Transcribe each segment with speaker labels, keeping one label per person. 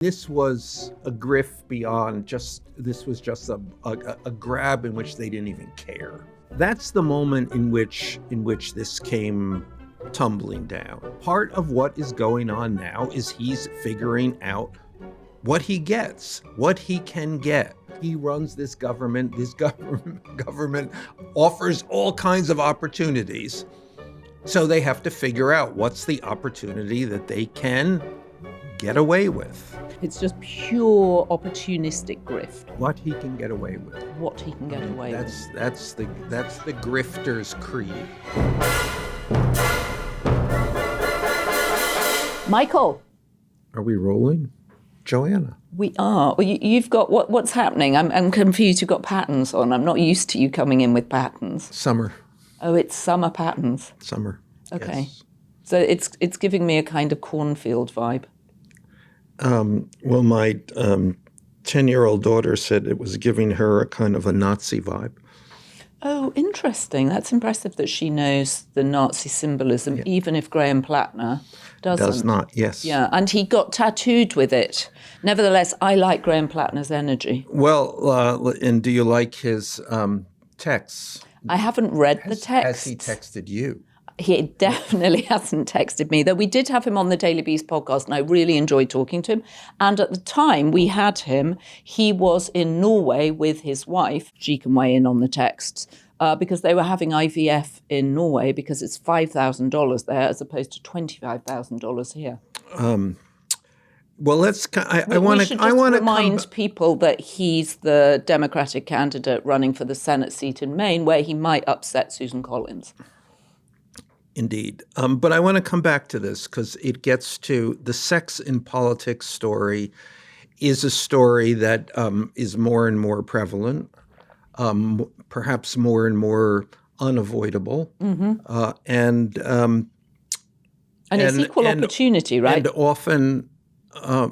Speaker 1: This was a grift beyond this was just a grab in which they didn't even care. That's the moment in which this came tumbling down. Part of what is going on now is he's figuring out what he gets, what he can get. He runs this government. This government offers all kinds of opportunities. So they have to figure out what's the opportunity that they can get away with.
Speaker 2: It's just pure opportunistic grift.
Speaker 1: What he can get away with.
Speaker 2: What he can get away with.
Speaker 1: That's the grifter's creed.
Speaker 2: Michael.
Speaker 1: Are we rolling? Joanna.
Speaker 2: We are. Well, you've got what's happening? I'm confused. You've got patterns on. I'm not used to you coming in with patterns.
Speaker 1: Summer.
Speaker 2: Oh, it's summer patterns.
Speaker 1: Summer.
Speaker 2: Okay.
Speaker 1: Yes.
Speaker 2: So it's giving me a kind of cornfield vibe.
Speaker 1: Well, my 10-year-old daughter said it was giving her a kind of a Nazi vibe.
Speaker 2: Oh, interesting. That's impressive that she knows the Nazi symbolism, even if Graham Plattner doesn't.
Speaker 1: Does not, yes.
Speaker 2: Yeah, and he got tattooed with it. Nevertheless, I like Graham Plattner's energy.
Speaker 1: Well, and do you like his texts?
Speaker 2: I haven't read the text.
Speaker 1: Has he texted you?
Speaker 2: He definitely hasn't texted me, though we did have him on the Daily Beast podcast, and I really enjoyed talking to him. And at the time we had him, he was in Norway with his wife. She can weigh in on the texts, because they were having IVF in Norway because it's $5,000 there as opposed to $25,000 here.
Speaker 1: Well, let's. I
Speaker 2: want to remind people that he's the Democratic candidate running for the Senate seat in Maine, where he might upset Susan Collins.
Speaker 1: Indeed. But I want to come back to this because it gets to the sex in politics story is a story that is more and more prevalent, perhaps more and more unavoidable. Mm-hmm. And it's
Speaker 2: equal opportunity, right?
Speaker 1: And often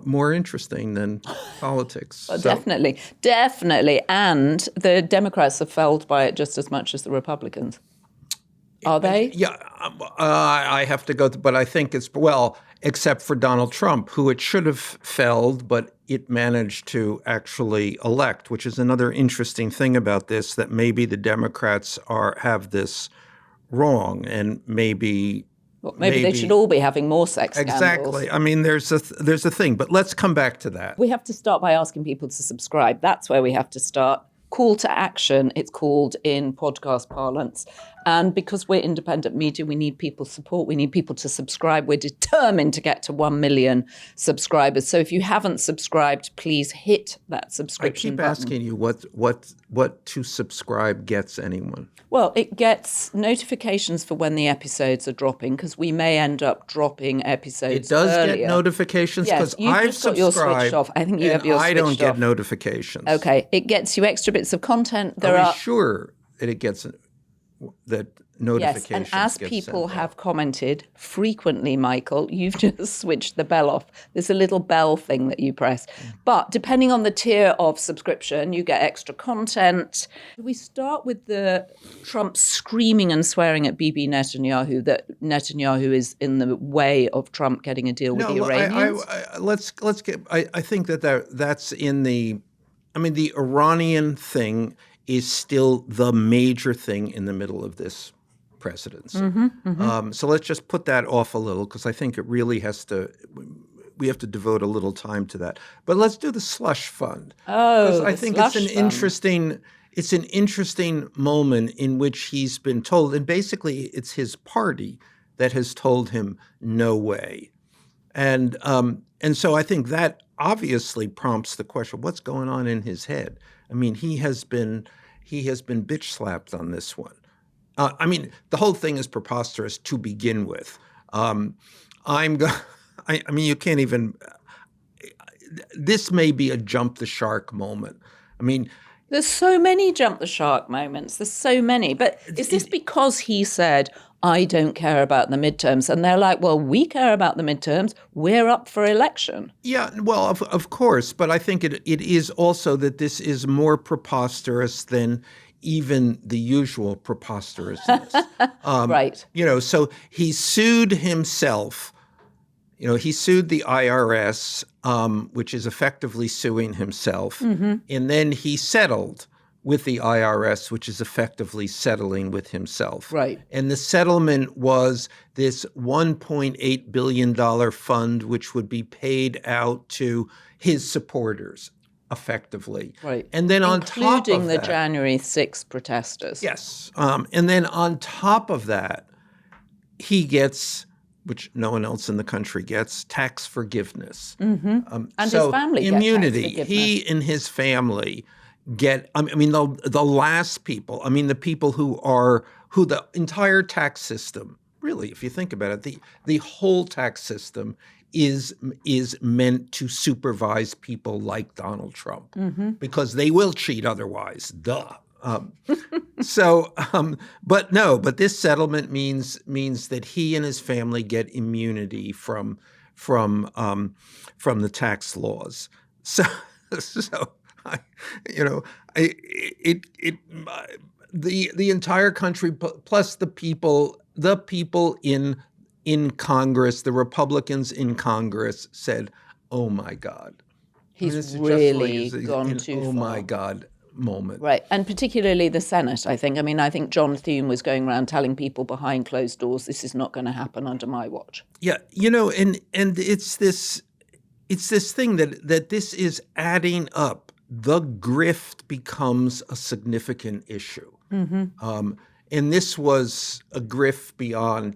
Speaker 1: more interesting than politics.
Speaker 2: Well, Definitely. And the Democrats are felled by it just as much as the Republicans. Are they?
Speaker 1: Yeah, I have to go, but I think it's, well, except for Donald Trump, who it should have felled, but it managed to actually elect, which is another interesting thing about this, that maybe the Democrats have this wrong, and maybe
Speaker 2: they should all be having more sex scandals.
Speaker 1: Exactly. I mean, there's a thing, but let's come back to that.
Speaker 2: We have to start by asking people to subscribe. That's where we have to start. Call to action, it's called in podcast parlance. And because we're independent media, we need people's support. We need people to subscribe. We're determined to get to 1 million subscribers. So if you haven't subscribed, please hit that subscription button.
Speaker 1: I keep asking you what to subscribe gets anyone.
Speaker 2: Well, it gets notifications for when the episodes are dropping, because we may end up dropping episodes
Speaker 1: It does
Speaker 2: earlier.
Speaker 1: get notifications because
Speaker 2: yes,
Speaker 1: I've
Speaker 2: just got yours
Speaker 1: subscribed.
Speaker 2: Switched off. I think you have yours
Speaker 1: I
Speaker 2: switched
Speaker 1: don't get
Speaker 2: off.
Speaker 1: notifications.
Speaker 2: Okay, it gets you extra bits of content.
Speaker 1: Are we sure that it gets that notifications?
Speaker 2: Yes, and as
Speaker 1: get
Speaker 2: people
Speaker 1: sent
Speaker 2: have
Speaker 1: out?
Speaker 2: commented frequently, Michael, you've just switched the bell off. There's a little bell thing that you press. But depending on the tier of subscription, you get extra content. We start with the Trump screaming and swearing at Bibi Netanyahu that Netanyahu is in the way of Trump getting a deal with the Iranians.
Speaker 1: Let's get. I think that's in the. I mean, the Iranian thing is still the major thing in the middle of this presidency. So let's just put that off a little, because I think it really we have to devote a little time to that. But let's do the slush fund.
Speaker 2: Oh,
Speaker 1: I think it's an interesting moment in which he's been told, and basically it's his party that has told him no way. And so I think that obviously prompts the question, what's going on in his head? I mean, he has been bitch slapped on this one. I mean, the whole thing is preposterous to begin with. I mean, you can't even. This may be a jump the shark moment. I mean,
Speaker 2: there's so many jump the shark moments. There's so many. But is this because he said, I don't care about the midterms? And they're like, well, we care about the midterms. We're up for election.
Speaker 1: Yeah, well, of course. But I think it is also that this is more preposterous than even the usual preposterousness.
Speaker 2: Right.
Speaker 1: You know, so he sued himself he sued the IRS, which is effectively suing himself, and then he settled with the IRS, which is effectively settling with himself.
Speaker 2: Right.
Speaker 1: And the settlement was this $1.8 billion fund, which would be paid out to his supporters, effectively.
Speaker 2: Right.
Speaker 1: And then on top of that,
Speaker 2: including the January 6th protesters.
Speaker 1: yes. And then on top of that, he gets, which no one else in the country gets, tax forgiveness.
Speaker 2: And
Speaker 1: so
Speaker 2: his family get
Speaker 1: immunity.
Speaker 2: tax forgiveness.
Speaker 1: He and his family get. I mean, the last people. I mean, the people who the entire tax system. Really, if you think about it, the whole tax system is meant to supervise people like Donald Trump because they will cheat otherwise. Duh. But this settlement means that he and his family get immunity from the tax laws. The entire country plus the people in Congress, the Republicans in Congress said, "Oh my God,
Speaker 2: He's really gone too far."
Speaker 1: Oh my God moment.
Speaker 2: Right. And particularly the Senate, I think. I mean, I think John Thune was going around telling people behind closed doors, this is not going to happen under my watch.
Speaker 1: Yeah, and it's this thing that this is adding up. The grift becomes a significant issue. And this was a grift beyond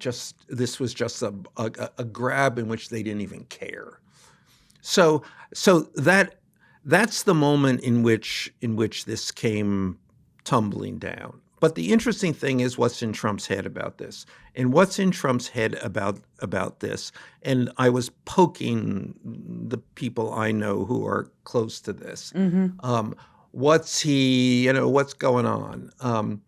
Speaker 1: this was just a grab in which they didn't even care. So that's the moment in which this came tumbling down. But the interesting thing is what's in Trump's head about this. And what's in Trump's head about this, and I was poking the people I know who are close to this. What's going on?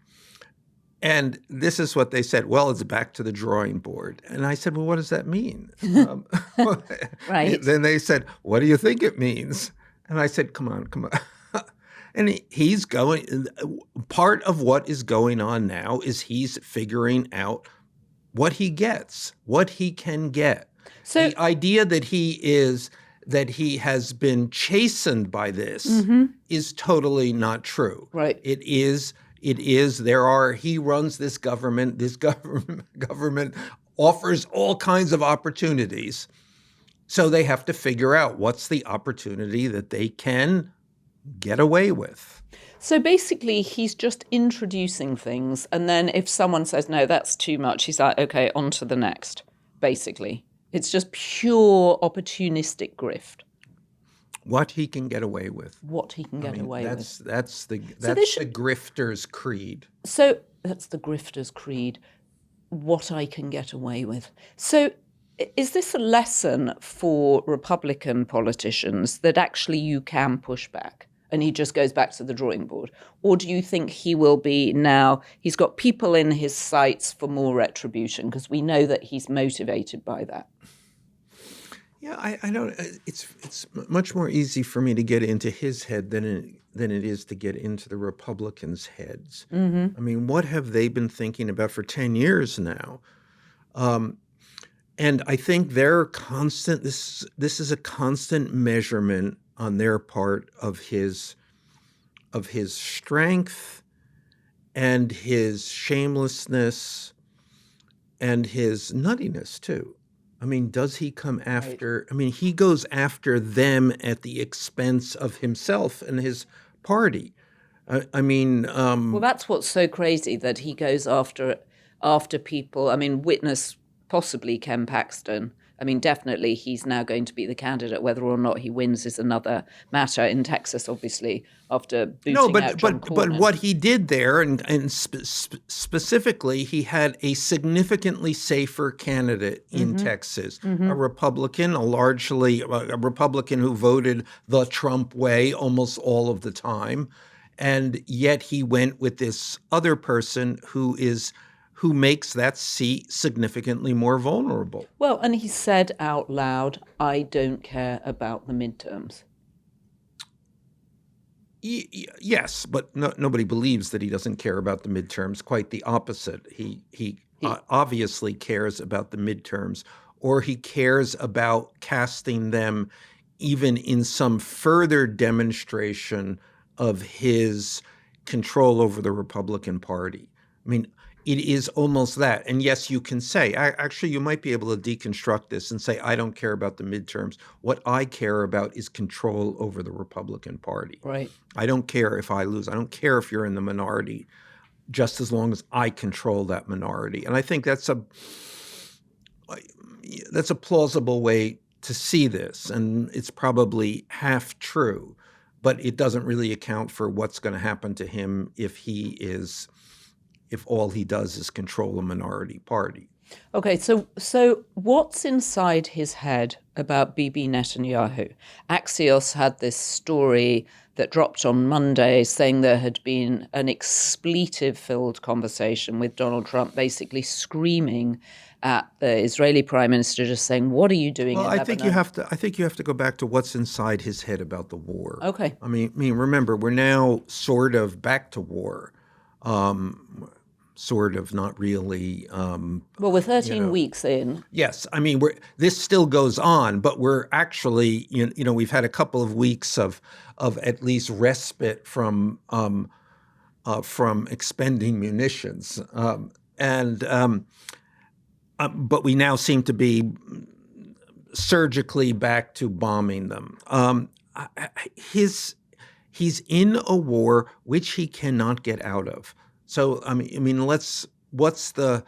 Speaker 1: And this is what they said. Well, it's back to the drawing board. And I said, well, what does that mean?
Speaker 2: Right.
Speaker 1: Then they said, what do you think it means? And I said, come on. And he's going, part of what is going on now is he's figuring out what he gets, what he can get. So the idea that he has been chastened by this is totally not true.
Speaker 2: Right.
Speaker 1: It is, he runs this government offers all kinds of opportunities. So they have to figure out what's the opportunity that they can get away with.
Speaker 2: So basically, he's just introducing things. And then if someone says, no, that's too much, he's like, okay, on to the next, basically. It's just pure opportunistic grift.
Speaker 1: What he can get away with.
Speaker 2: What he can get away with.
Speaker 1: That's the grifter's creed.
Speaker 2: So that's the grifter's creed. What I can get away with. So is this a lesson for Republican politicians that actually you can push back and he just goes back to the drawing board? Or do you think he will be now, he's got people in his sights for more retribution because we know that he's motivated by that?
Speaker 1: Yeah, I don't. It's much more easy for me to get into his head than it is to get into the Republicans' heads. I mean, what have they been thinking about for 10 years now? And I think they're constant. This is a constant measurement on their part of his strength and his shamelessness and his nuttiness too. I mean, does he come after? Right. I mean, he goes after them at the expense of himself and his party. Well,
Speaker 2: that's what's so crazy, that he goes after people. I mean, witness possibly Ken Paxton. I mean, definitely he's now going to be the candidate. Whether or not he wins is another matter. In Texas, obviously, after booting out John Cornyn.
Speaker 1: But what he did there, and specifically, he had a significantly safer candidate in Texas, a Republican, a Republican who voted the Trump way almost all of the time, and yet he went with this other person who makes that seat significantly more vulnerable.
Speaker 2: Well, and he said out loud, I don't care about the midterms.
Speaker 1: Yes, but nobody believes that he doesn't care about the midterms. Quite the opposite. He obviously cares about the midterms, or he cares about casting them even in some further demonstration of his control over the Republican Party. I mean, it is almost that. And yes, you can say, actually, you might be able to deconstruct this and say, I don't care about the midterms. What I care about is control over the Republican Party.
Speaker 2: Right.
Speaker 1: I don't care if I lose. I don't care if you're in the minority, just as long as I control that minority. And I think that's a plausible way to see this. And it's probably half true, but it doesn't really account for what's going to happen to him if all he does is control a minority party.
Speaker 2: Okay, so what's inside his head about Bibi Netanyahu? Axios had this story that dropped on Monday saying there had been an expletive-filled conversation with Donald Trump, basically screaming at the Israeli prime minister, just saying, "What are you doing?"
Speaker 1: Well,
Speaker 2: in
Speaker 1: I think you have to go back to what's inside his head about the war.
Speaker 2: Okay.
Speaker 1: I mean, remember, we're now sort of back to war. Sort of, not really.
Speaker 2: Well, we're 13 weeks in.
Speaker 1: Yes, I mean, this still goes on, but we're actually, we've had a couple of weeks of at least respite from expending munitions, but we now seem to be surgically back to bombing them. He's in a war which he cannot get out of. So I mean, what's the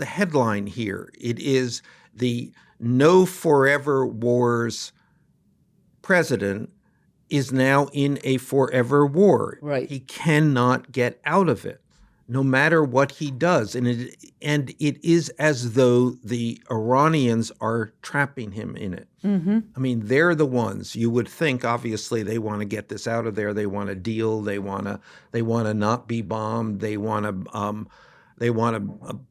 Speaker 1: headline here? It is the No Forever Wars president is now in a forever war.
Speaker 2: Right.
Speaker 1: He cannot get out of it, no matter what he does, and it is as though the Iranians are trapping him in it. Mm-hmm. I mean, they're the ones you would think. Obviously, they want to get this out of there. They want a deal. They want to not be bombed. They want to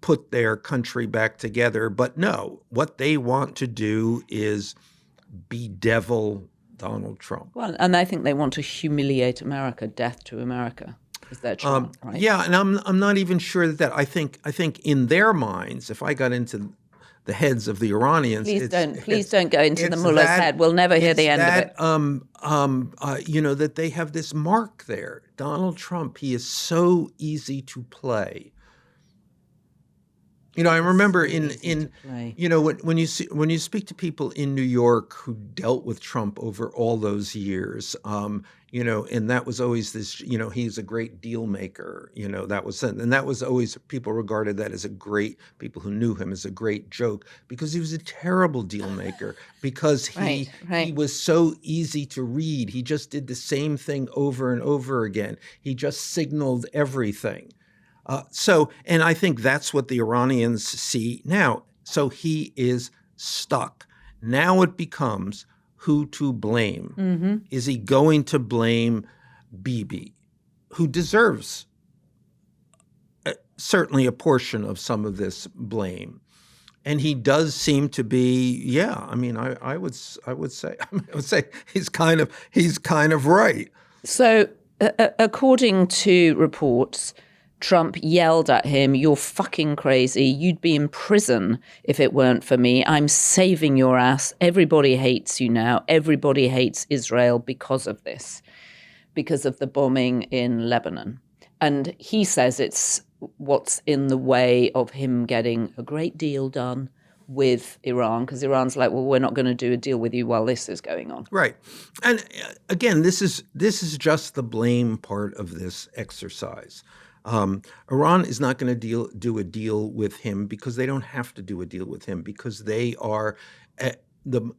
Speaker 1: put their country back together. But no, what they want to do is bedevil Donald Trump.
Speaker 2: Well, and I think they want to humiliate America. Death to America is their chant, right?
Speaker 1: Yeah, and I'm not even sure that I think in their minds, if I got into the heads of the Iranians,
Speaker 2: Please don't go into the mullah's head. We'll never hear the end of it.
Speaker 1: That they have this mark there. Donald Trump, he is so easy to play. I remember when you speak to people in New York who dealt with Trump over all those years, and that was always this, he's a great deal maker, that was always, people regarded that as people who knew him as a great joke, because he was a terrible deal maker, because he was so easy to read. He just did the same thing over and over again. He just signaled everything. And I think that's what the Iranians see now. So he is stuck. Now it becomes who to blame. Mm-hmm. Is he going to blame Bibi, who deserves certainly a portion of some of this blame? And he does seem to be, I would say he's kind of right.
Speaker 2: So according to reports, Trump yelled at him, "You're fucking crazy. You'd be in prison if it weren't for me. I'm saving your ass. Everybody hates you now. Everybody hates Israel because of this, because of the bombing in Lebanon." And he says it's what's in the way of him getting a great deal done with Iran, because Iran's like, well, we're not going to do a deal with you while this is going on.
Speaker 1: Right. And again, this is just the blame part of this exercise. Iran is not going to do a deal with him because they don't have to do a deal with him, because they are the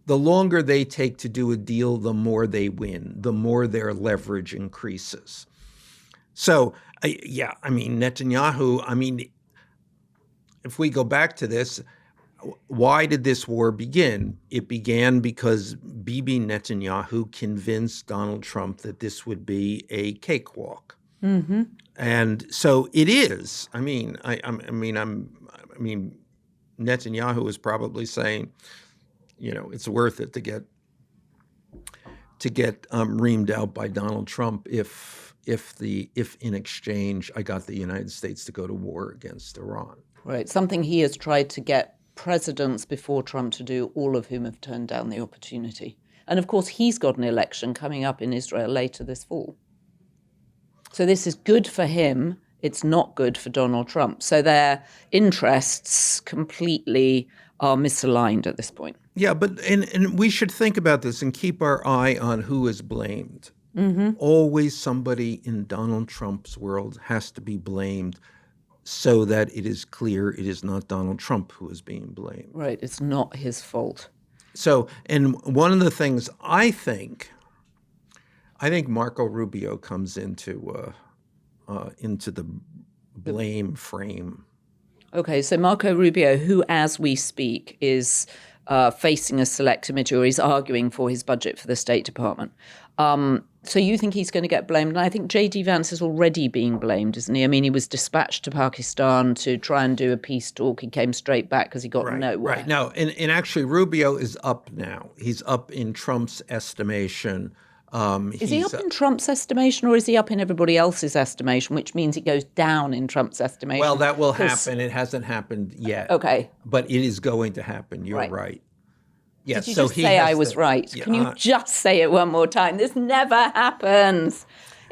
Speaker 1: longer they take to do a deal, the more they win, the more their leverage increases. So, Netanyahu, if we go back to this, why did this war begin? It began because Bibi Netanyahu convinced Donald Trump that this would be a cakewalk. Mm-hmm. And so it is. Netanyahu is probably saying, it's worth it to get reamed out by Donald Trump if in exchange I got the United States to go to war against Iran.
Speaker 2: Right, something he has tried to get presidents before Trump to do, all of whom have turned down the opportunity. And of course, he's got an election coming up in Israel later this fall. So this is good for him. It's not good for Donald Trump. So their interests completely are misaligned at this point.
Speaker 1: Yeah, but and we should think about this and keep our eye on who is blamed. Always somebody in Donald Trump's world has to be blamed so that it is clear it is not Donald Trump who is being blamed.
Speaker 2: Right, it's not his fault.
Speaker 1: So, and one of the things I think Marco Rubio comes into the blame frame.
Speaker 2: Okay, so Marco Rubio, who as we speak is facing a select committee, or he's arguing for his budget for the State Department. So you think he's going to get blamed? And I think J.D. Vance is already being blamed, isn't he? I mean, he was dispatched to Pakistan to try and do a peace talk. He came straight back because he got nowhere.
Speaker 1: Right. No, and actually Rubio is up now. He's up in Trump's estimation.
Speaker 2: Is he up in Trump's estimation, or is he up in everybody else's estimation, which means it goes down in Trump's estimation?
Speaker 1: Well, that will happen. It hasn't happened yet.
Speaker 2: Okay.
Speaker 1: But it is going to happen. You're right. Yes,
Speaker 2: Did you just say I was right? Can you just say it one more time? This never happens.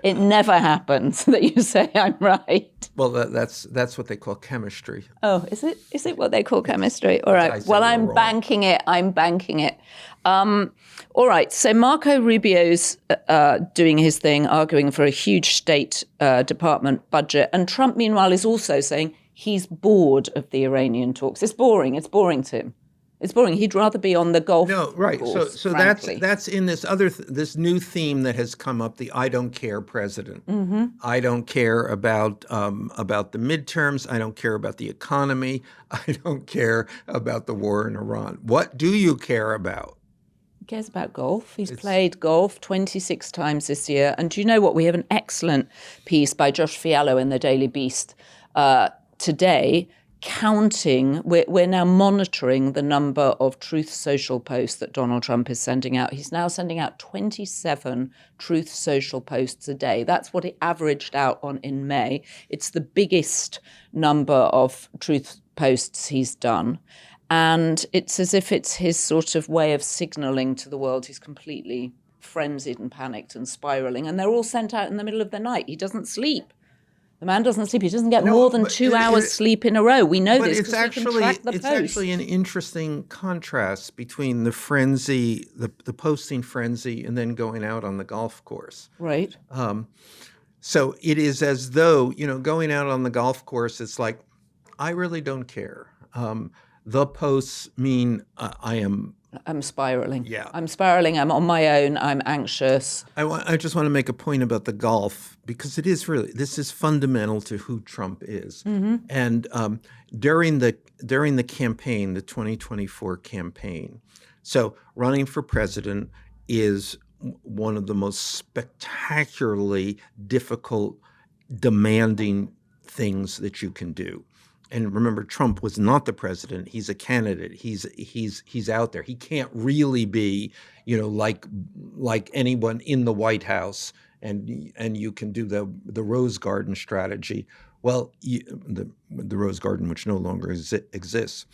Speaker 2: It never happens that you say I'm right.
Speaker 1: Well, that's what they call chemistry.
Speaker 2: Oh, is it? Is it what they call chemistry? All right. Well, I'm banking it. All right. So Marco Rubio's doing his thing, arguing for a huge State Department budget. And Trump, meanwhile, is also saying he's bored of the Iranian talks. It's boring. It's boring to him. It's boring. He'd rather be on the golf course,
Speaker 1: so that's in this this new theme that has come up, the I don't care president. I don't care about the midterms. I don't care about the economy. I don't care about the war in Iran. What do you care about?
Speaker 2: He cares about golf. He's played golf 26 times this year. And do you know what? We have an excellent piece by Josh Fiallo in the Daily Beast today, counting, we're now monitoring the number of Truth Social posts that Donald Trump is sending out. He's now sending out 27 Truth Social posts a day. That's what it averaged out on in May. It's the biggest number of Truth posts he's done. And it's as if it's his sort of way of signaling to the world he's completely frenzied and panicked and spiraling. And they're all sent out in the middle of the night. He doesn't sleep. The man doesn't sleep. He doesn't get more than 2 hours sleep in a row. We know this because we can track the post.
Speaker 1: It's actually an interesting contrast between the frenzy, the posting frenzy, and then going out on the golf course.
Speaker 2: Right.
Speaker 1: So it is as though, going out on the golf course, it's like, I really don't care. The posts mean
Speaker 2: I'm spiraling.
Speaker 1: Yeah.
Speaker 2: I'm spiraling. I'm on my own. I'm anxious.
Speaker 1: I just want to make a point about the golf, because this is fundamental to who Trump is. And during the campaign, the 2024 campaign, so running for president is one of the most spectacularly difficult, demanding things that you can do. And remember, Trump was not the president. He's a candidate. He's out there. He can't really be, like anyone in the White House, and you can do the Rose Garden strategy. Well, the Rose Garden, which no longer exists.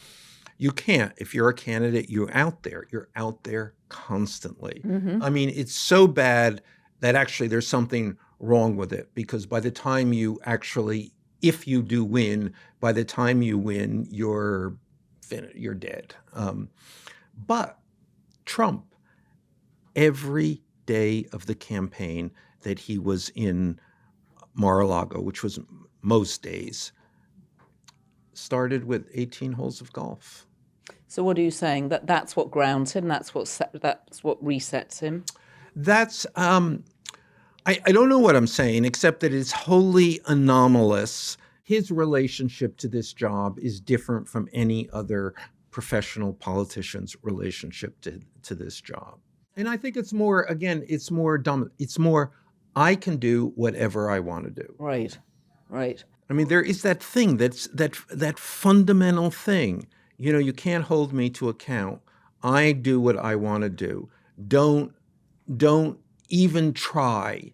Speaker 1: You can't. If you're a candidate, you're out there. You're out there constantly. I mean, it's so bad that actually there's something wrong with it, because by the time you actually, if you do win, by the time you win, you're dead. But Trump, every day of the campaign that he was in Mar-a-Lago, which was most days, started with 18 holes of golf.
Speaker 2: So what are you saying? That's what grounds him? That's what resets him?
Speaker 1: That's I don't know what I'm saying, except that it's wholly anomalous. His relationship to this job is different from any other professional politician's relationship to this job. And I think it's more dumb. It's more, I can do whatever I want to do.
Speaker 2: Right.
Speaker 1: I mean, there is that thing, that fundamental thing. You can't hold me to account. I do what I want to do. Don't even try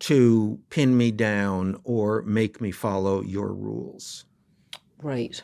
Speaker 1: to pin me down or make me follow your rules.
Speaker 2: Right.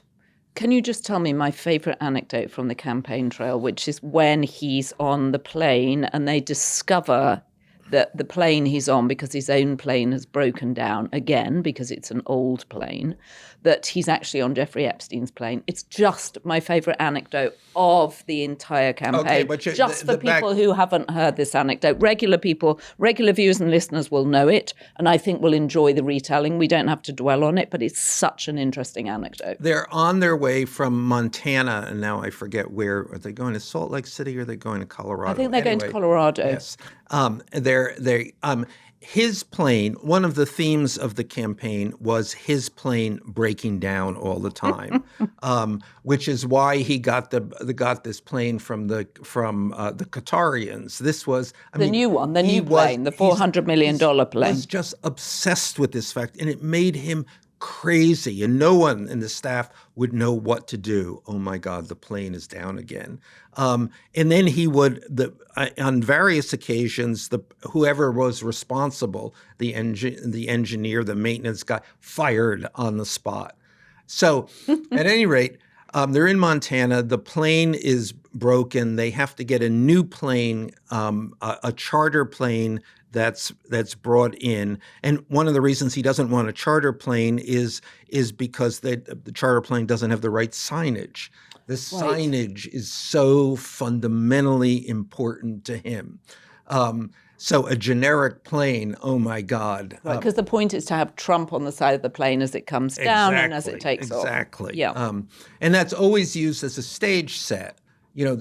Speaker 2: Can you just tell me my favorite anecdote from the campaign trail, which is when he's on the plane and they discover that the plane he's on, because his own plane has broken down again because it's an old plane, that he's actually on Jeffrey Epstein's plane. It's just my favorite anecdote of the entire campaign.
Speaker 1: Okay, but
Speaker 2: for people who haven't heard this anecdote. Regular people, regular viewers and listeners will know it, and I think will enjoy the retelling. We don't have to dwell on it, but it's such an interesting anecdote.
Speaker 1: They're on their way from Montana, and now I forget where. Are they going to Salt Lake City or are they going to Colorado?
Speaker 2: I think they're going to Colorado.
Speaker 1: Yes. His plane, one of the themes of the campaign was his plane breaking down all the time, which is why he got this plane from the Qatarians. This was
Speaker 2: the new plane, the $400 million plane.
Speaker 1: He was just obsessed with this fact, and it made him crazy, and no one in the staff would know what to do. Oh my God, the plane is down again. And then he would, on various occasions, whoever was responsible, the engineer, the maintenance guy, fired on the spot. So at any rate, they're in Montana. The plane is broken. They have to get a new plane, a charter plane that's brought in. And one of the reasons he doesn't want a charter plane is because the charter plane doesn't have the right signage. The signage is so fundamentally important to him. So a generic plane, oh my God.
Speaker 2: Right, because the point is to have Trump on the side of the plane as it comes down and as it takes off.
Speaker 1: Exactly.
Speaker 2: Yeah.
Speaker 1: And that's always used as a stage set. You know,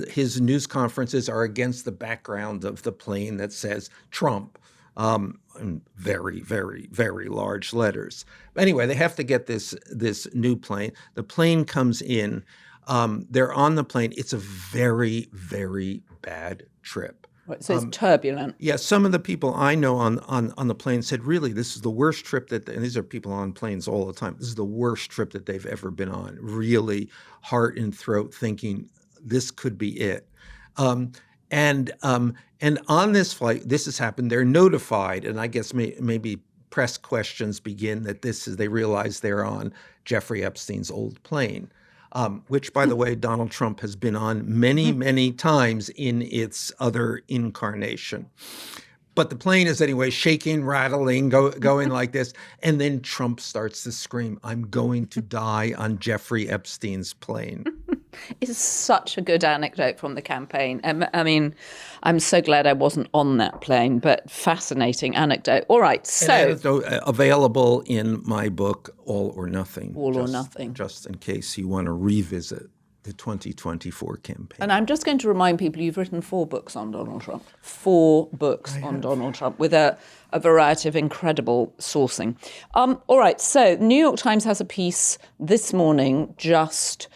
Speaker 1: his news conferences are against the background of the plane that says Trump in very, very, very large letters. Anyway, they have to get this new plane. The plane comes in. They're on the plane. It's a very, very bad trip.
Speaker 2: Right, so it's turbulent.
Speaker 1: Yeah, some of the people I know on the plane said, really, this is the worst trip and these are people on planes all the time. This is the worst trip that they've ever been on. Really heart and throat thinking this could be it. And on this flight, this has happened. They're notified, and I guess maybe press questions begin that they realize they're on Jeffrey Epstein's old plane. Which, by the way, Donald Trump has been on many, many times in its other incarnation. But the plane is anyway shaking, rattling, going like this. And then Trump starts to scream, I'm going to die on Jeffrey Epstein's plane.
Speaker 2: It's such a good anecdote from the campaign. I mean, I'm so glad I wasn't on that plane, but fascinating anecdote. All right, so
Speaker 1: available in my book, All or Nothing.
Speaker 2: All or Nothing.
Speaker 1: Just in case you want to revisit the 2024 campaign.
Speaker 2: And I'm just going to remind people you've written 4 books on Donald Trump. 4 books on Donald Trump with a variety of incredible sourcing. All right, so New York Times has a piece this morning just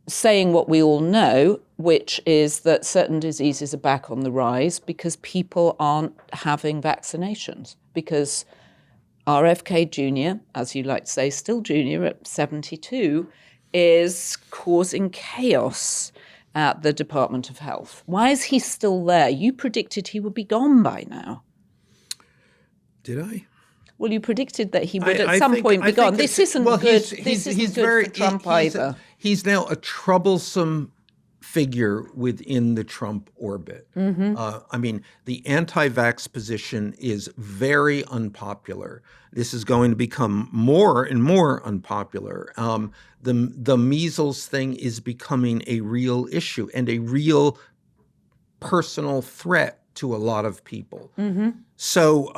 Speaker 2: saying what we all know, which is that certain diseases are back on the rise because people aren't having vaccinations. Because RFK Jr., as you like to say, still junior at 72, is causing chaos at the Department of Health. Why is he still there? You predicted he would be gone by now.
Speaker 1: Did I?
Speaker 2: Well, you predicted that he would at some point be gone. This isn't good. This isn't good for Trump either.
Speaker 1: He's now a troublesome figure within the Trump orbit. I mean, the anti-vax position is very unpopular. This is going to become more and more unpopular. The measles thing is becoming a real issue and a real personal threat to a lot of people. So,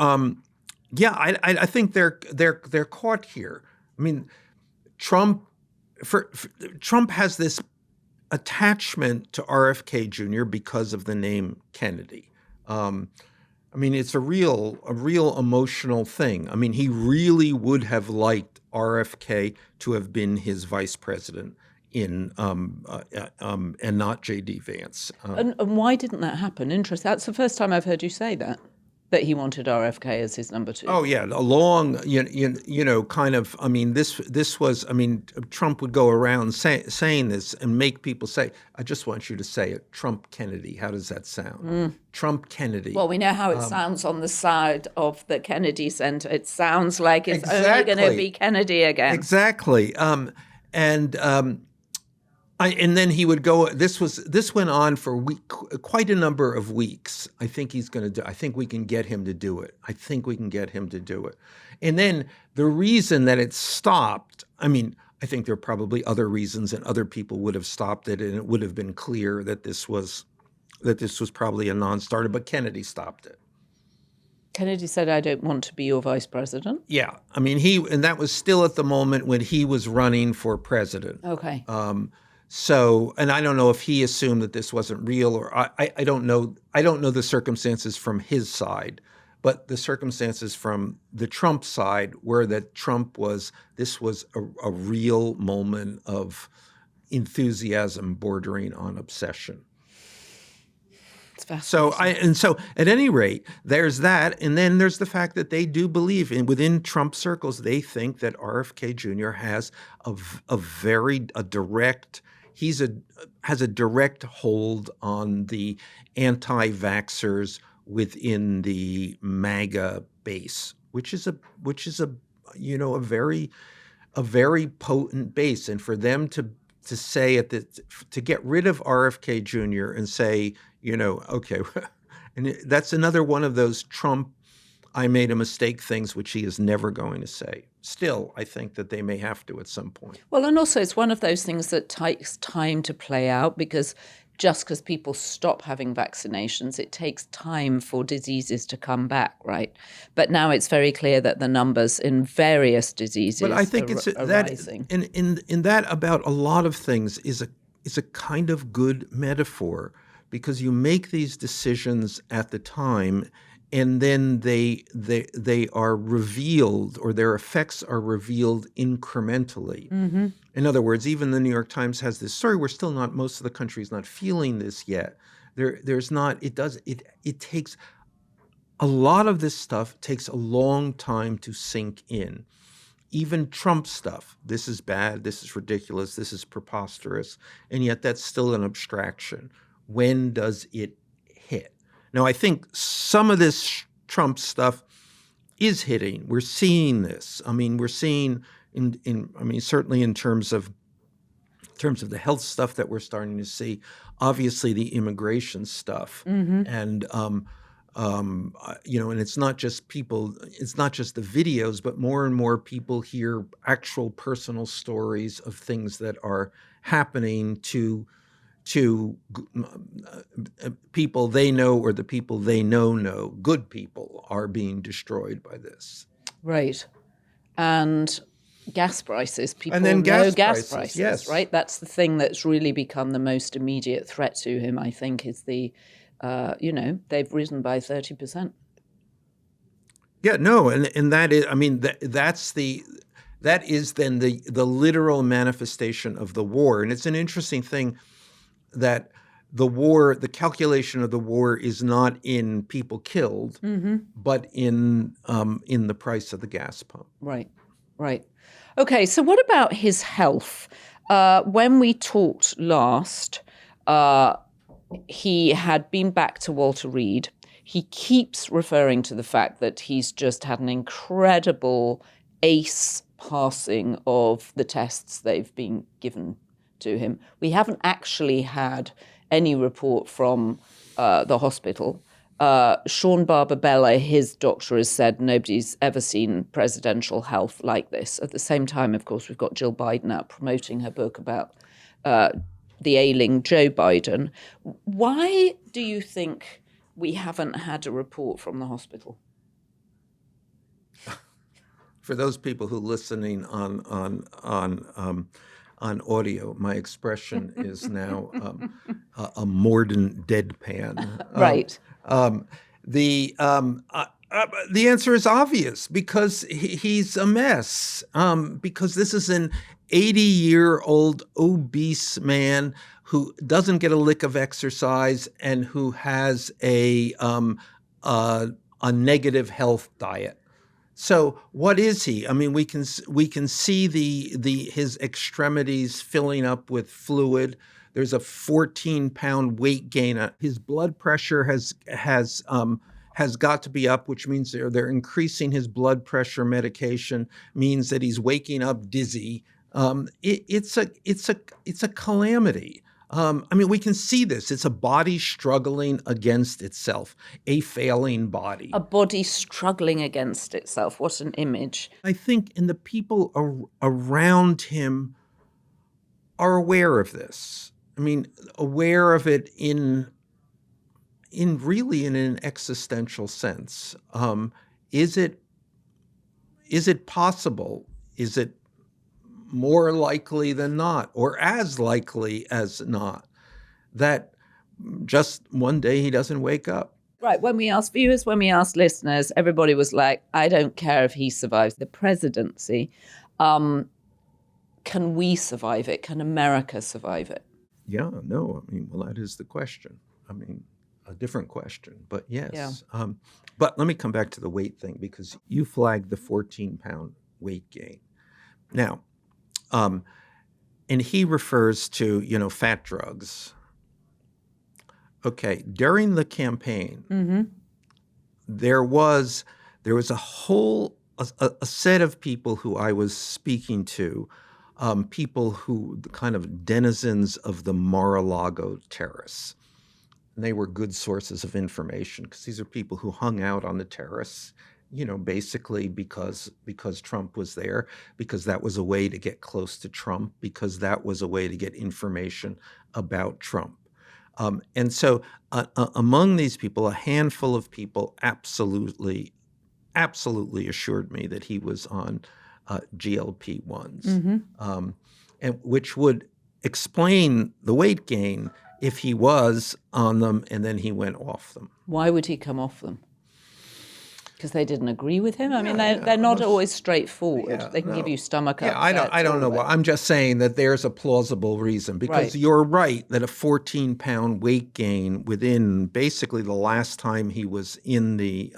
Speaker 1: yeah, I think they're caught here. I mean, Trump has this attachment to RFK Jr. because of the name Kennedy. I mean, it's a real emotional thing. I mean, he really would have liked RFK to have been his vice president and not J.D. Vance.
Speaker 2: And why didn't that happen? Interesting. That's the first time I've heard you say that he wanted RFK as his number 2.
Speaker 1: Oh yeah, along kind of. I mean, this was. I mean, Trump would go around saying this and make people say, "I just want you to say it, Trump Kennedy." How does that sound? Trump Kennedy.
Speaker 2: Well, we know how it sounds on the side of the Kennedy Center. It sounds like it's only going to be Kennedy again.
Speaker 1: Exactly. and and then he would go. This went on for quite a number of weeks. I think he's going to do. I think we can get him to do it. I think we can get him to do it. And then the reason that it stopped. I mean, I think there are probably other reasons, and other people would have stopped it, and it would have been clear that this was probably a non-starter. But Kennedy stopped it.
Speaker 2: Kennedy said, "I don't want to be your vice president."
Speaker 1: Yeah, I mean, and that was still at the moment when he was running for president.
Speaker 2: Okay.
Speaker 1: So, and I don't know if he assumed that this wasn't real, or I don't know. I don't know the circumstances from his side, but the circumstances from the Trump side were that this was a real moment of enthusiasm bordering on obsession. So at any rate, there's that, and then there's the fact that they do believe within Trump circles, they think that RFK Jr. has a direct. Has a direct hold on the anti-vaxxers within the MAGA base, which is a very potent base, and for them to say to get rid of RFK Jr. and say, okay, and that's another one of those Trump I made a mistake things which he is never going to say. Still, I think that they may have to at some point.
Speaker 2: Well, and also it's one of those things that takes time to play out, because just because people stop having vaccinations, it takes time for diseases to come back, right? But now it's very clear that the numbers in various diseases
Speaker 1: but I think
Speaker 2: are rising.
Speaker 1: In that about a lot of things is a kind of good metaphor, because you make these decisions at the time, and then they are revealed, or their effects are revealed incrementally.
Speaker 2: Mm-hmm.
Speaker 1: In other words, even the New York Times has this story. Most of the country is not feeling this yet. There's not. It takes a lot of this stuff takes a long time to sink in. Even Trump stuff. This is bad. This is ridiculous. This is preposterous. And yet that's still an abstraction. When does it hit? Now, I think some of this Trump stuff is hitting. We're seeing this. I mean, we're seeing certainly in terms of the health stuff that we're starting to see. Obviously, the immigration stuff,
Speaker 2: Mm-hmm.
Speaker 1: and and it's not just people. It's not just the videos, but more and more people hear actual personal stories of things that are happening to people they know, or the people they know. Good people are being destroyed by this.
Speaker 2: Right. And gas prices. People
Speaker 1: And then
Speaker 2: know
Speaker 1: gas
Speaker 2: gas
Speaker 1: prices,
Speaker 2: prices,
Speaker 1: yes.
Speaker 2: right? That's the thing that's really become the most immediate threat to him, I think, is they've risen by 30%.
Speaker 1: Yeah, no, and that is, that is then the literal manifestation of the war. And it's an interesting thing that the calculation of the war is not in people killed,
Speaker 2: Mm-hmm.
Speaker 1: but in the price of the gas pump.
Speaker 2: Right. Okay, so what about his health? When we talked last, he had been back to Walter Reed. He keeps referring to the fact that he's just had an incredible ace passing of the tests they've been given to him. We haven't actually had any report from the hospital. Sean Barbabella, his doctor, has said nobody's ever seen presidential health like this. At the same time, of course, we've got Jill Biden out promoting her book about the ailing Joe Biden. Why do you think we haven't had a report from the hospital?
Speaker 1: For those people who are listening on audio, my expression is now a mordant deadpan.
Speaker 2: Right.
Speaker 1: The answer is obvious, because he's a mess. Because this is an 80-year-old obese man who doesn't get a lick of exercise and who has a negative health diet. So what is he? I mean, we can see his extremities filling up with fluid. There's a 14-pound weight gain. His blood pressure has got to be up, which means they're increasing his blood pressure medication. Means that he's waking up dizzy. It's a calamity. I mean, we can see this. It's a body struggling against itself, a failing body.
Speaker 2: A body struggling against itself. What an image.
Speaker 1: I think, and the people around him are aware of this. I mean, aware of it in really in an existential sense. Is it possible? Is it more likely than not, or as likely as not, that just one day he doesn't wake up?
Speaker 2: Right. When we asked viewers, when we asked listeners, everybody was like, I don't care if he survives the presidency. Can we survive it? Can America survive it?
Speaker 1: Yeah, no, I mean, well, that is the question. I mean, a different question, but yes.
Speaker 2: Yeah.
Speaker 1: But let me come back to the weight thing, because you flagged the 14-pound weight gain. Now, and he refers to, fat drugs. Okay, during the campaign, there was a whole a set of people who I was speaking to, people who the kind of denizens of the Mar-a-Lago terrace. And they were good sources of information, because these are people who hung out on the terrace, basically because Trump was there, because that was a way to get close to Trump, because that was a way to get information about Trump. And so among these people, a handful of people absolutely assured me that he was on GLP-1s, and which would explain the weight gain if he was on them and then he went off them.
Speaker 2: Why would he come off them? Because they didn't agree with him? I mean, they're not always straightforward. They can give you stomach upset.
Speaker 1: I don't know why. I'm just saying that there's a plausible reason, because you're right that a 14-pound weight gain within basically the last time he was in the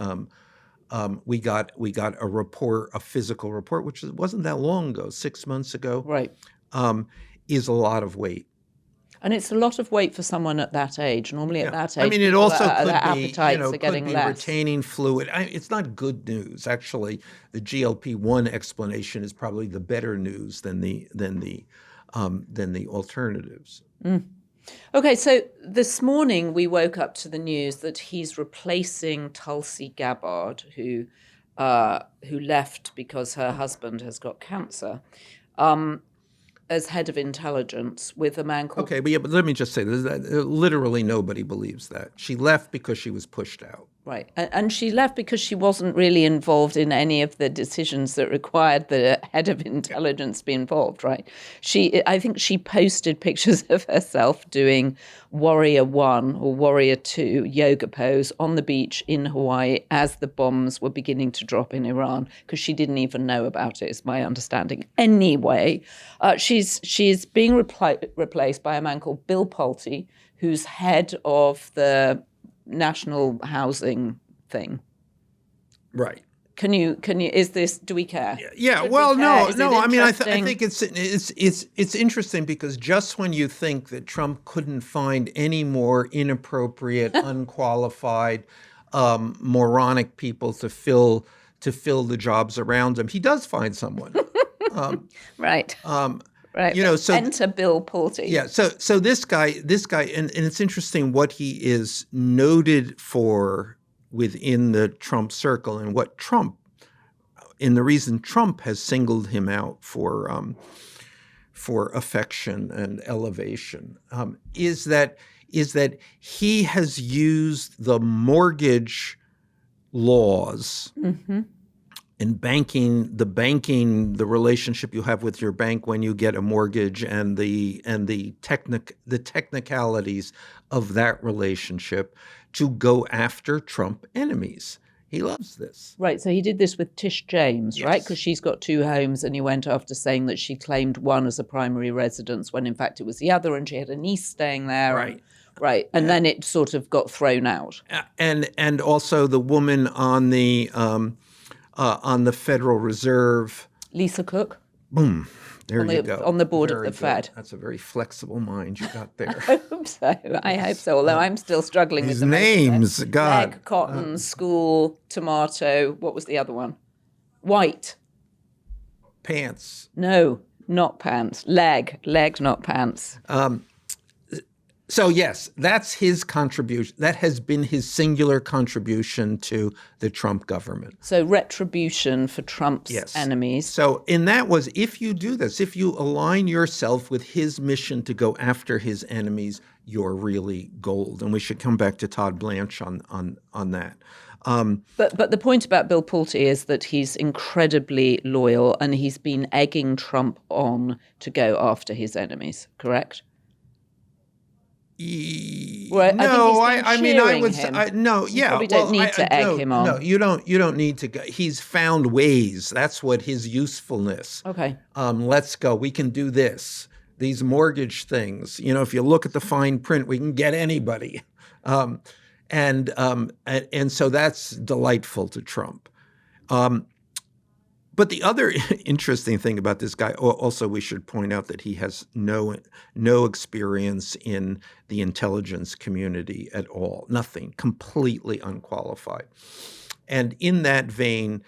Speaker 1: we got a report, a physical report, which wasn't that long ago, 6 months ago.
Speaker 2: Right.
Speaker 1: Is a lot of weight.
Speaker 2: And it's a lot of weight for someone at that age. Normally at that age,
Speaker 1: I mean, it also
Speaker 2: their
Speaker 1: could
Speaker 2: appetites
Speaker 1: be,
Speaker 2: are getting
Speaker 1: could be
Speaker 2: less.
Speaker 1: retaining fluid. It's not good news, actually. The GLP-1 explanation is probably the better news than the alternatives.
Speaker 2: Okay, so this morning we woke up to the news that he's replacing Tulsi Gabbard, who left because her husband has got cancer, as head of intelligence, with a man called...
Speaker 1: Okay, but let me just say this, that literally nobody believes that. She left because she was pushed out.
Speaker 2: Right. And she left because she wasn't really involved in any of the decisions that required the head of intelligence be involved, right? I think she posted pictures of herself doing Warrior 1 or Warrior 2 yoga pose on the beach in Hawaii as the bombs were beginning to drop in Iran, because she didn't even know about it, is my understanding. Anyway, she's being replaced by a man called Bill Pulte, who's head of the national housing thing.
Speaker 1: Right.
Speaker 2: Do we care?
Speaker 1: Yeah. Well, no. I mean, I think it's interesting, because just when you think that Trump couldn't find any more inappropriate, unqualified, moronic people to fill the jobs around him, he does find someone.
Speaker 2: Right. Right.
Speaker 1: So
Speaker 2: enter Bill Pulte.
Speaker 1: Yeah. So this guy, and it's interesting what he is noted for within the Trump circle, and what the reason Trump has singled him out for affection and elevation, is that he has used the mortgage laws. And the relationship you have with your bank when you get a mortgage, and the technicalities of that relationship, to go after Trump enemies. He loves this.
Speaker 2: Right. So he did this with Tish James, yes. Right? Because she's got 2 homes, and he went after saying that she claimed one as a primary residence when in fact it was the other, and she had a niece staying there.
Speaker 1: Right.
Speaker 2: Right. And then it sort of got thrown out.
Speaker 1: And also the woman on the Federal Reserve.
Speaker 2: Lisa Cook.
Speaker 1: Boom. There you go.
Speaker 2: On the board
Speaker 1: very
Speaker 2: of the Fed.
Speaker 1: That's a very flexible mind you got there.
Speaker 2: I hope so. Although I'm still struggling with the
Speaker 1: names. God.
Speaker 2: Egg, cotton, school, tomato. What was the other one? White.
Speaker 1: Pants.
Speaker 2: No. Not pants. Leg, not pants.
Speaker 1: So yes, that's his contribution. That has been his singular contribution to the Trump government.
Speaker 2: So retribution for Trump's enemies.
Speaker 1: So in that was, if you do this, if you align yourself with his mission to go after his enemies, you're really gold. And we should come back to Todd Blanche on that.
Speaker 2: But the point about Bill Pulte is that he's incredibly loyal and he's been egging Trump on to go after his enemies, correct?
Speaker 1: Well, I mean, I would say, no, yeah.
Speaker 2: You probably don't need to egg him on.
Speaker 1: No, you don't need to go. He's found ways. That's what his usefulness.
Speaker 2: Okay.
Speaker 1: Let's go. We can do this. These mortgage things. You know, if you look at the fine print, we can get anybody. And so that's delightful to Trump. But the other interesting thing about this guy, also we should point out that he has no experience in the intelligence community at all, nothing, completely unqualified. And in that vein,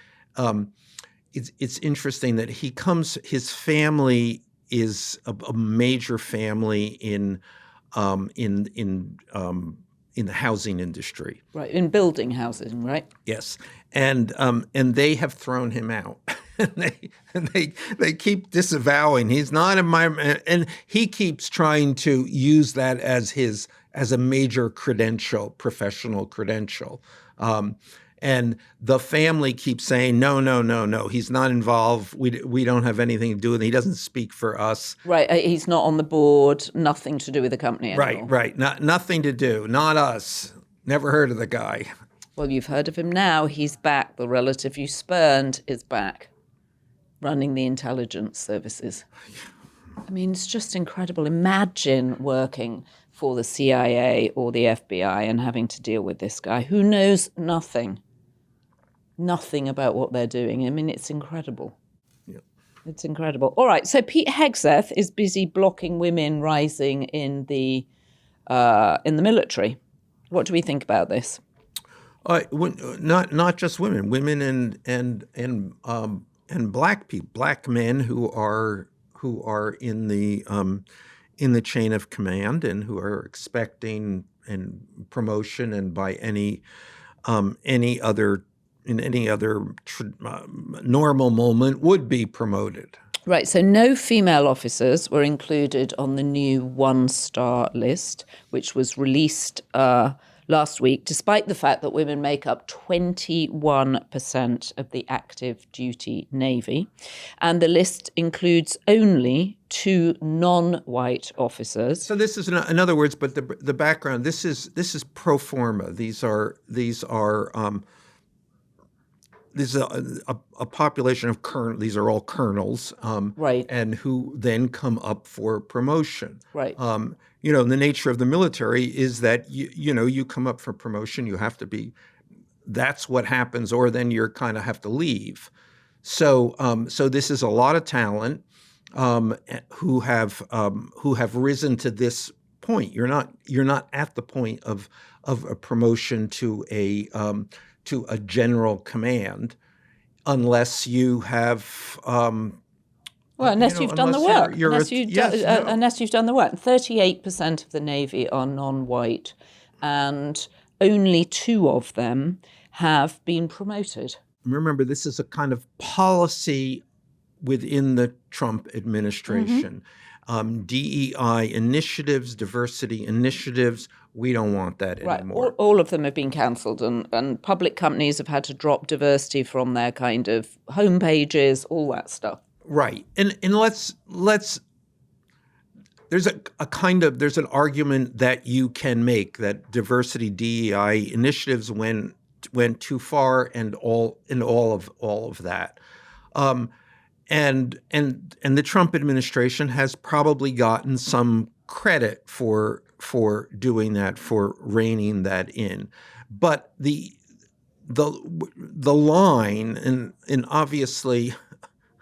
Speaker 1: it's interesting that his family is a major family in the housing industry.
Speaker 2: Right, in building housing, right?
Speaker 1: Yes. And they have thrown him out. and they keep disavowing. He's not in my, and he keeps trying to use that as a major credential, professional credential. And the family keeps saying, no, he's not involved. We don't have anything to do with it. He doesn't speak for us.
Speaker 2: Right. He's not on the board. Nothing to do with the company anymore.
Speaker 1: Right. Nothing to do. Not us. Never heard of the guy.
Speaker 2: Well, you've heard of him now. He's back. The relative you spurned is back, running the intelligence services. I mean, it's just incredible. Imagine working for the CIA or the FBI and having to deal with this guy who knows nothing about what they're doing. I mean, it's incredible.
Speaker 1: Yeah.
Speaker 2: It's incredible. All right, so Pete Hegseth is busy blocking women rising in the military. What do we think about this?
Speaker 1: Not just women and black people, black men who are in the chain of command and who are expecting promotion and by any other normal moment would be promoted.
Speaker 2: Right, so no female officers were included on the new 1-star list, which was released last week, despite the fact that women make up 21% of the active duty Navy. And the list includes only 2 non-white officers.
Speaker 1: So this is, in other words, but the background, this is pro forma. These are a population of these are all colonels,
Speaker 2: right,
Speaker 1: and who then come up for promotion.
Speaker 2: Right.
Speaker 1: The nature of the military is that you come up for promotion, you have to be. That's what happens, or then you're kind of have to leave. So this is a lot of talent who have risen to this point. You're not at the point of a promotion to a general command, unless you have.
Speaker 2: Unless you've done the work. Unless you've done the work. 38% of the Navy are non-white, and only 2 of them have been promoted.
Speaker 1: Remember, this is a kind of policy within the Trump administration. DEI initiatives, diversity initiatives, we don't want that anymore.
Speaker 2: Right. All of them have been cancelled, and public companies have had to drop diversity from their kind of homepages, all that stuff. Right.
Speaker 1: And let's there's there's an argument that you can make that diversity DEI initiatives went too far and all of that. And the Trump administration has probably gotten some credit for doing that, for reining that in. But the line, and obviously,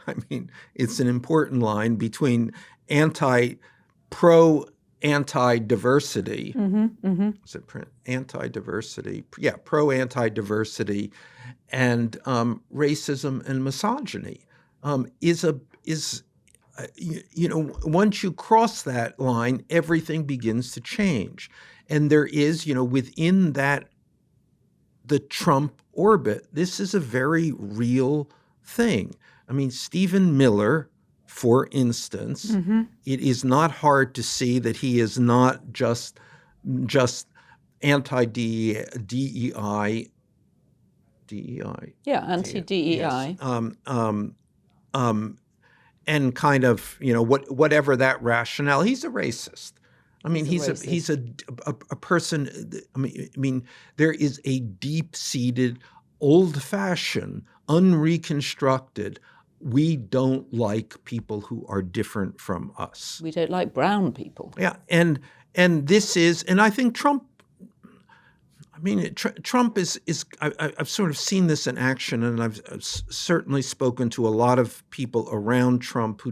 Speaker 1: I mean, it's an important line between anti-diversity. Is it anti-diversity? Yeah, pro-anti-diversity, and racism and misogyny is once you cross that line, everything begins to change. And there is, within the Trump orbit, this is a very real thing. I mean, Stephen Miller, for instance, it is not hard to see that he is not just anti-DEI. DEI.
Speaker 2: Yeah, anti-DEI.
Speaker 1: Yes. And kind of, whatever that rationale. He's a racist. I mean, he's a person. I mean, there is a deep-seated, old-fashioned, unreconstructed. We don't like people who are different from us.
Speaker 2: We don't like brown people.
Speaker 1: Yeah, and this is, and I think Trump. I mean, Trump is. I've sort of seen this in action, and I've certainly spoken to a lot of people around Trump who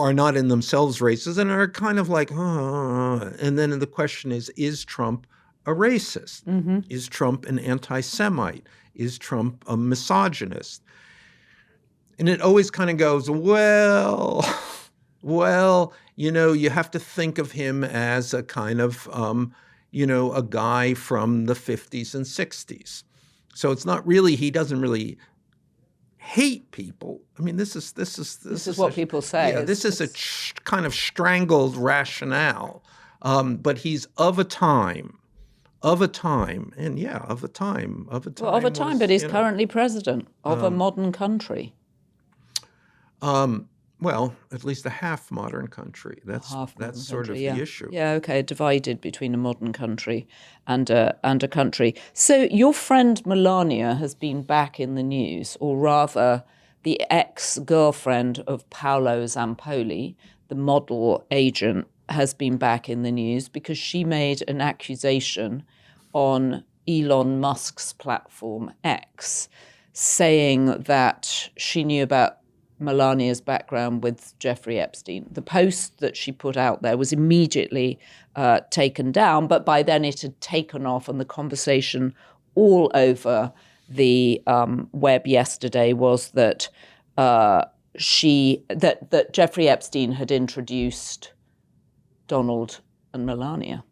Speaker 1: are not in themselves racist, and are kind of like, and then the question is Trump a racist? Is Trump an anti-Semite? Is Trump a misogynist? And it always kind of goes, well, you have to think of him as a kind of a guy from the 50s and 60s. So it's not really, he doesn't really hate people. I mean, this is
Speaker 2: what people say.
Speaker 1: Yeah, this is a kind of strangled rationale. But he's of a time, but
Speaker 2: he's currently president of a modern country.
Speaker 1: Well, at least a half modern country. That's sort of the issue.
Speaker 2: Yeah, okay, divided between a modern country and a country. So your friend Melania has been back in the news, or rather the ex-girlfriend of Paolo Zampoli, the model agent, has been back in the news because she made an accusation on Elon Musk's platform X, saying that she knew about Melania's background with Jeffrey Epstein. The post that she put out there was immediately taken down, but by then it had taken off, and the conversation all over the web yesterday was that that Jeffrey Epstein had introduced Donald and Melania.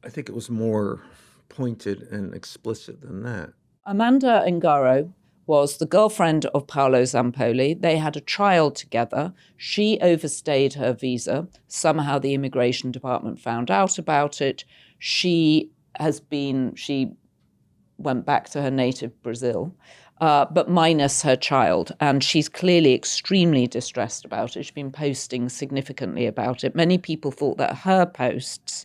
Speaker 1: I think it was more pointed and explicit than that.
Speaker 2: Amanda Ngaro was the girlfriend of Paolo Zampoli. They had a child together. She overstayed her visa. Somehow the immigration department found out about it. She went back to her native Brazil, but minus her child. And she's clearly extremely distressed about it. She's been posting significantly about it. Many people thought that her posts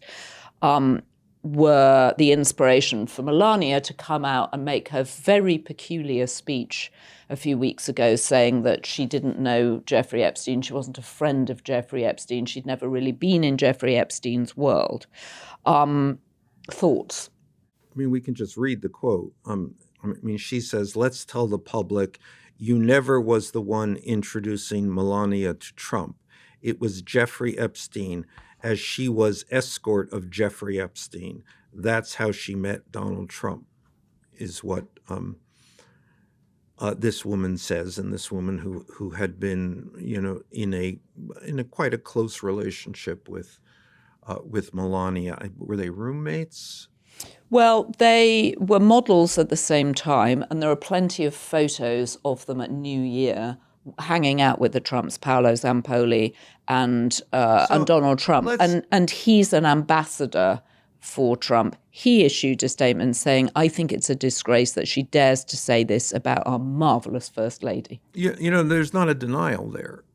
Speaker 2: were the inspiration for Melania to come out and make her very peculiar speech a few weeks ago, saying that she didn't know Jeffrey Epstein. She wasn't a friend of Jeffrey Epstein. She'd never really been in Jeffrey Epstein's world. Thoughts?
Speaker 1: I mean, we can just read the quote. She says, "Let's tell the public, you never was the one introducing Melania to Trump. It was Jeffrey Epstein, as she was escort of Jeffrey Epstein. That's how she met Donald Trump," is what this woman says, and this woman who had been, in a quite a close relationship with Melania. Were they roommates?
Speaker 2: Well, they were models at the same time, and there are plenty of photos of them at New Year hanging out with the Trumps, Paolo Zampoli and Donald Trump. And he's an ambassador for Trump. He issued a statement saying, "I think it's a disgrace that she dares to say this about our marvelous First Lady."
Speaker 1: There's not a denial there.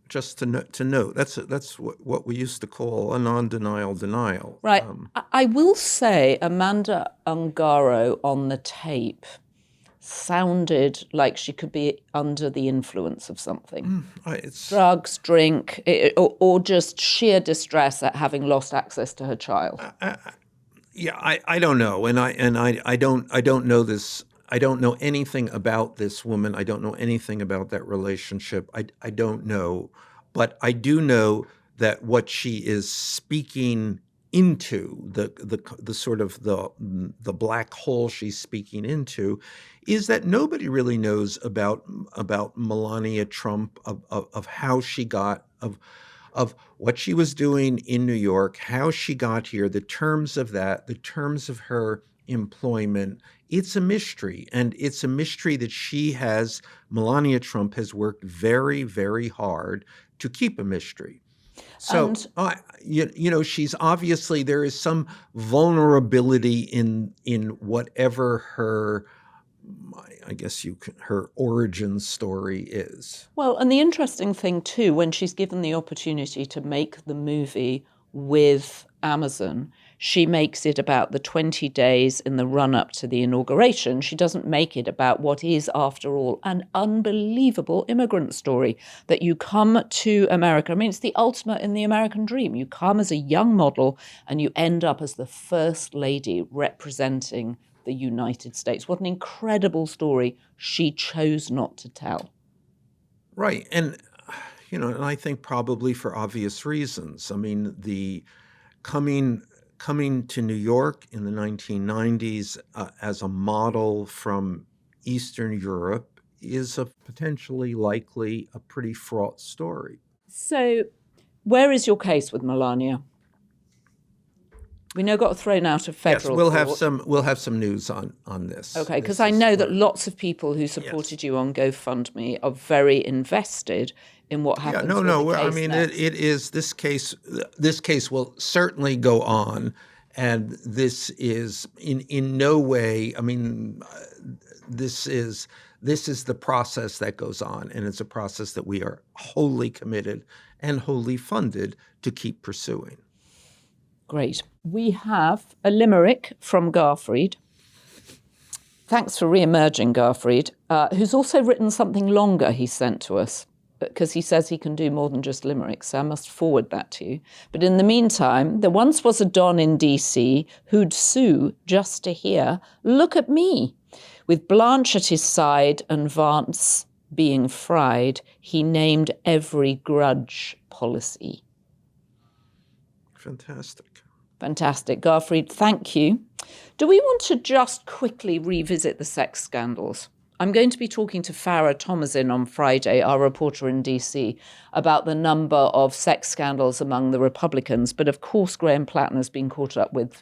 Speaker 1: Just to note, that's what we used to call a non-denial denial.
Speaker 2: Right. I will say Amanda Ngaro on the tape sounded like she could be under the influence of something. Drugs, drink, or just sheer distress at having lost access to her child.
Speaker 1: I don't know, and I don't know this. I don't know anything about this woman. I don't know anything about that relationship. I don't know, but I do know that what she is speaking into, the sort of the black hole she's speaking into, is that nobody really knows about Melania Trump, of how she got, of what she was doing in New York, how she got here, the terms of that, the terms of her employment. It's a mystery, and it's a mystery that Melania Trump has worked very, very hard to keep a mystery. So, she's obviously, there is some vulnerability in whatever her, her origin story is.
Speaker 2: Well, and the interesting thing too, when she's given the opportunity to make the movie with Amazon, she makes it about the 20 days in the run-up to the inauguration. She doesn't make it about what is, after all, an unbelievable immigrant story, that you come to America. I mean, it's the ultimate in the American dream. You come as a young model and you end up as the first lady representing the United States. What an incredible story she chose not to tell.
Speaker 1: Right. And, and I think probably for obvious reasons. I mean, the coming to New York in the 1990s as a model from Eastern Europe is potentially likely a pretty fraught story.
Speaker 2: So where is your case with Melania? We now got thrown out of federal
Speaker 1: court. We'll have some news on this.
Speaker 2: Okay, because I know that lots of people who supported you on GoFundMe are very invested in what happens.
Speaker 1: Yeah, no. I mean, it is this case. This case will certainly go on, and this is in no way. I mean, this is the process that goes on, and it's a process that we are wholly committed and wholly funded to keep pursuing.
Speaker 2: Great. We have a limerick from Garfried. Thanks for re-emerging, Garfried, who's also written something longer he sent to us, because he says he can do more than just limericks, so I must forward that to you. But in the meantime, there once was a Don in D.C. who'd sue just to hear, "Look at me." With Blanche at his side and Vance being fried, he named every grudge policy. Fantastic. Garfried, thank you. Do we want to just quickly revisit the sex scandals? I'm going to be talking to Farah Thomasin on Friday, our reporter in DC, about the number of sex scandals among the Republicans. But of course, Graham Plattner's been caught up with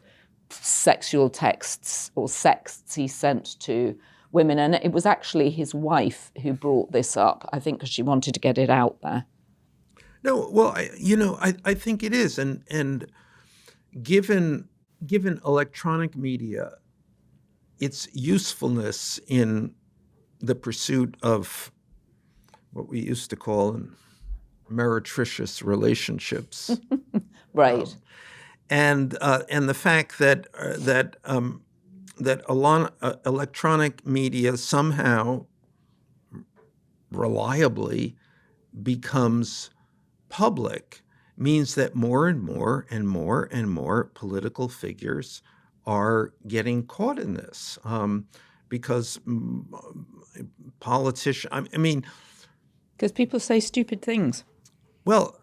Speaker 2: sexual texts or sexts he sent to women. And it was actually his wife who brought this up, I think, because she wanted to get it out there.
Speaker 1: No, well, I think it is. And given electronic media, its usefulness in the pursuit of what we used to call meretricious relationships,
Speaker 2: right?
Speaker 1: And the fact that electronic media somehow reliably becomes public means that more and more and more and more political figures are getting caught in this, because politicians, I mean...
Speaker 2: Because people say stupid things.
Speaker 1: Well,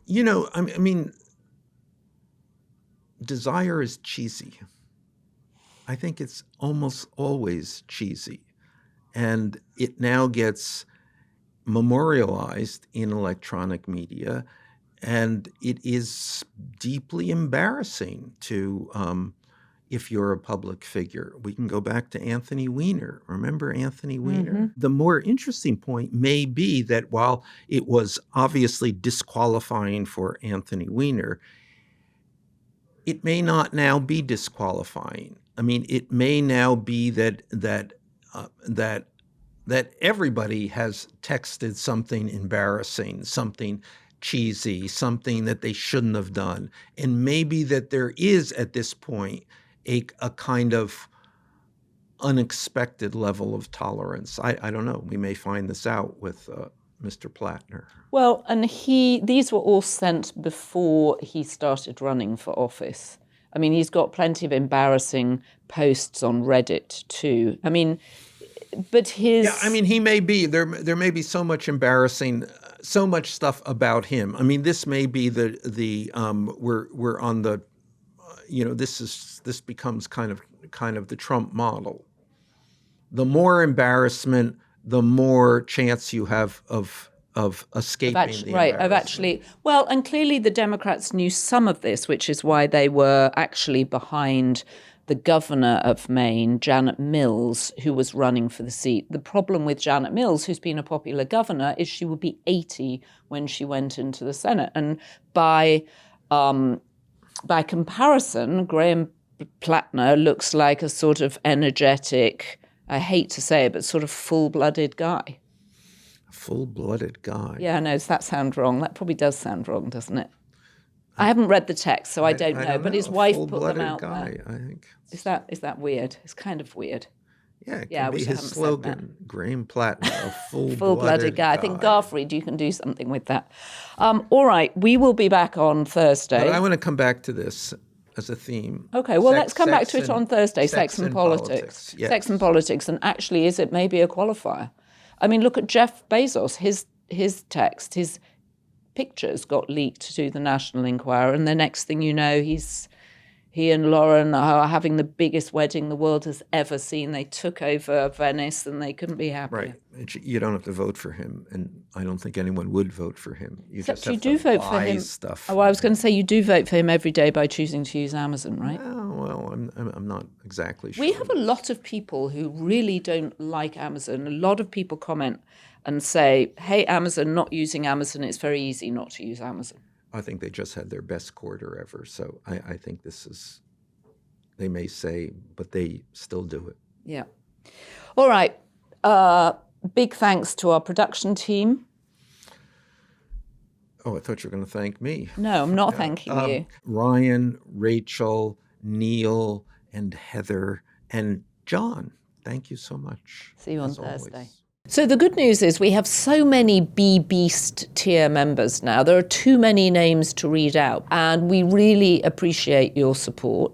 Speaker 1: I mean, desire is cheesy. I think it's almost always cheesy. And it now gets memorialized in electronic media, and it is deeply embarrassing to, if you're a public figure. We can go back to Anthony Weiner. Remember Anthony Weiner? Mm-hmm. The more interesting point may be that while it was obviously disqualifying for Anthony Weiner, it may not now be disqualifying. I mean, it may now be that everybody has texted something embarrassing, something cheesy, something that they shouldn't have done. And maybe that there is, at this point, a kind of unexpected level of tolerance. I don't know. We may find this out with Mr. Plattner. Well,
Speaker 2: and these were all sent before he started running for office. I mean, he's got plenty of embarrassing posts on Reddit too. I mean, but his...
Speaker 1: Yeah, I mean, he may be, there may be so much embarrassing so much stuff about him. I mean, this may be we're on the, this becomes kind of the Trump model. The more embarrassment, the more chance you have of escaping the embarrassment.
Speaker 2: Well, and clearly the Democrats knew some of this, which is why they were actually behind the governor of Maine, Janet Mills, who was running for the seat. The problem with Janet Mills, who's been a popular governor, is she would be 80 when she went into the Senate. And by comparison, Graham Plattner looks like a sort of energetic, I hate to say it, but sort of full-blooded guy.
Speaker 1: Full-blooded guy.
Speaker 2: Yeah, no, does that sound wrong? That probably does sound wrong, doesn't it? I haven't read the text, so I don't know. But his wife put them out
Speaker 1: guy,
Speaker 2: there.
Speaker 1: I think.
Speaker 2: Is that weird? It's kind of weird.
Speaker 1: Yeah, it can be his slogan. Graham Plattner, a
Speaker 2: full-blooded guy. I think Garfried, you can do something with that. All right, we will be back on Thursday.
Speaker 1: But I want to come back to this as a theme.
Speaker 2: Okay, well, let's come back to it on Thursday. Sex and politics.
Speaker 1: Yes.
Speaker 2: Sex and politics, and actually, is it maybe a qualifier? I mean, look at Jeff Bezos. His text, his pictures got leaked to the National Enquirer, and the next thing you know, he and Lauren are having the biggest wedding the world has ever seen. They took over Venice, and they couldn't be happier.
Speaker 1: Right. You don't have to vote for him, and I don't think anyone would vote for him.
Speaker 2: Except you do vote for him.
Speaker 1: Stuff.
Speaker 2: Oh, I was going to say you do vote for him every day by choosing to use Amazon, right?
Speaker 1: Oh, well, I'm not exactly sure.
Speaker 2: We have a lot of people who really don't like Amazon. A lot of people comment and say, hey, Amazon, not using Amazon, it's very easy not to use Amazon.
Speaker 1: I think they just had their best quarter ever. So I think they may say, but they still do it.
Speaker 2: Yeah. All right. Big thanks to our production team.
Speaker 1: Oh, I thought you were going to thank me.
Speaker 2: No, I'm not thanking you.
Speaker 1: Ryan, Rachel, Neil, and Heather, and John. Thank you so much.
Speaker 2: See you on Thursday. So the good news is we have so many B-Beast tier members now. There are too many names to read out, and we really appreciate your support.